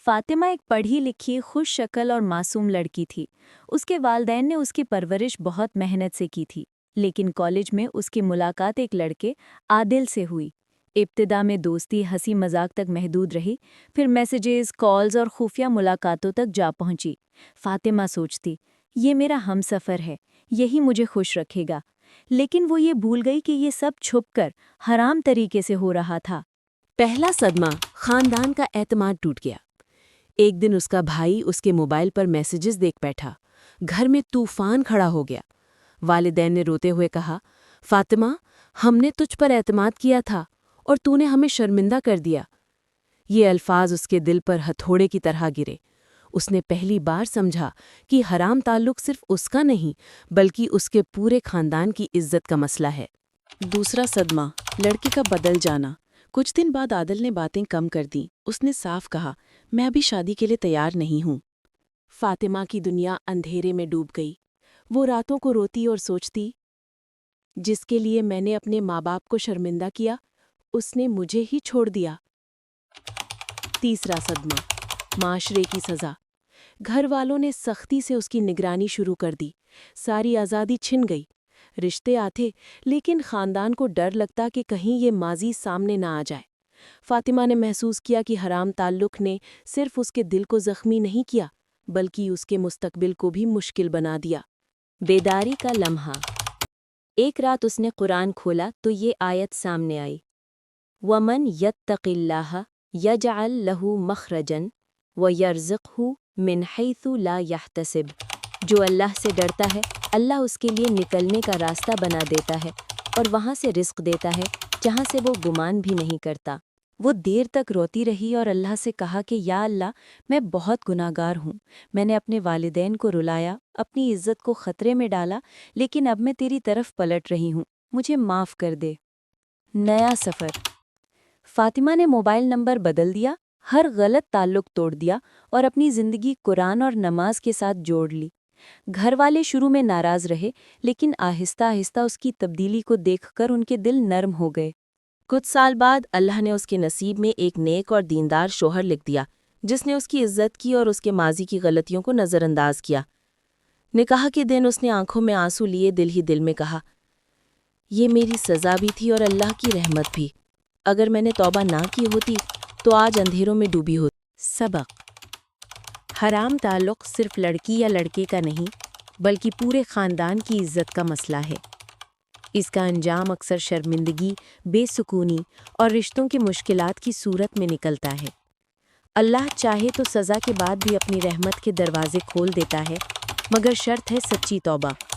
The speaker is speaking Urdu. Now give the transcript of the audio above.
فاطمہ ایک پڑھی لکھی خوش شکل اور معصوم لڑکی تھی۔ اس کے والدین نے اس کی پرورش بہت محنت سے کی تھی، لیکن کالج میں اس کی ملاقات ایک لڑکے عادل سے ہوئی۔ ابتدا میں دوستی ہنسی مذاق تک محدود رہی، پھر میسیجز، کالز اور خفیہ ملاقاتوں تک جا پہنچی۔ فاطمہ سوچتی، یہ میرا ہم سفر ہے، یہی مجھے خوش رکھے گا، لیکن وہ یہ بھول گئی کہ یہ سب چھپ کر حرام طریقے سے ہو رہا تھا۔ پہلا صدمہ، خاندان کا اعتماد ٹوٹ گیا۔ ایک دن اس کا بھائی اس کے موبائل پر میسیجز دیکھ بیٹھا۔ گھر میں طوفان کھڑا ہو گیا۔ والدین نے روتے ہوئے کہا، فاطمہ، ہم نے تجھ پر اعتماد کیا تھا اور تو نے ہمیں شرمندہ کر دیا۔ یہ الفاظ اس کے دل پر ہتھوڑے کی طرح گرے۔ اس نے پہلی بار سمجھا کہ حرام تعلق صرف اس کا نہیں بلکہ اس کے پورے خاندان کی عزت کا مسئلہ ہے۔ دوسرا صدمہ، لڑکی کا بدل جانا۔ کچھ دن بعد عادل نے باتیں کم کر دیں۔ اس نے صاف کہا، میں ابھی شادی کے لیے تیار نہیں ہوں۔ فاطمہ کی دنیا اندھیرے میں ڈوب گئی۔ وہ راتوں کو روتی اور سوچتی، جس کے لیے میں نے اپنے ماں باپ کو شرمندہ کیا، اس نے مجھے ہی چھوڑ دیا۔ تیسرا صدمہ، معاشرے کی سزا۔ گھر والوں نے سختی سے اس کی نگرانی شروع کر دی۔ ساری آزادی چھن گئی۔ رشتے آتے، لیکن خاندان کو ڈر لگتا کہ کہیں یہ ماضی سامنے نہ آ جائے۔ فاطمہ نے محسوس کیا کہ حرام تعلق نے صرف اس کے دل کو زخمی نہیں کیا بلکہ اس کے مستقبل کو بھی مشکل بنا دیا۔ بیداری کا لمحہ۔ ایک رات اس نے قرآن کھولا تو یہ آیت سامنے آئی، وَمَن يَتَّقِ اللَّهَ يَجْعَلْ لَهُ مَخْرَجًا وَيَرْزِقْهُ مِنْ حَيْثُ لَا يَحْتَسِبُ۔ جو اللہ سے ڈرتا ہے، اللہ اس کے لیے نکلنے کا راستہ بنا دیتا ہے اور وہاں سے رزق دیتا ہے جہاں سے وہ گمان بھی نہیں کرتا۔ وہ دیر تک روتی رہی اور اللہ سے کہا کہ یا اللہ، میں بہت گناہگار ہوں، میں نے اپنے والدین کو رلایا، اپنی عزت کو خطرے میں ڈالا، لیکن اب میں تیری طرف پلٹ رہی ہوں، مجھے معاف کر دے۔ نیا سفر۔ فاطمہ نے موبائل نمبر بدل دیا، ہر غلط تعلق توڑ دیا اور اپنی زندگی قرآن اور نماز کے ساتھ جوڑ لی۔ گھر والے شروع میں ناراض رہے، لیکن آہستہ آہستہ اس کی تبدیلی کو دیکھ کر ان کے دل نرم ہو گئے۔ کچھ سال بعد اللہ نے اس کے نصیب میں ایک نیک اور دیندار شوہر لکھ دیا جس نے اس کی عزت کی اور اس کے ماضی کی غلطیوں کو نظر انداز کیا۔ نکاح کے دن اس نے آنکھوں میں آنسو لیے دل ہی دل میں کہا، یہ میری سزا بھی تھی اور اللہ کی رحمت بھی۔ اگر میں نے توبہ نہ کی ہوتی تو آج اندھیروں میں ڈوبی ہوتی۔ سبق: حرام تعلق صرف لڑکی یا لڑکے کا نہیں بلکہ پورے خاندان کی عزت کا مسئلہ ہے۔ اس کا انجام اکثر شرمندگی، بے سکونی اور رشتوں کی مشکلات کی صورت میں نکلتا ہے۔ اللہ چاہے تو سزا کے بعد بھی اپنی رحمت کے دروازے کھول دیتا ہے، مگر شرط ہے سچی توبہ۔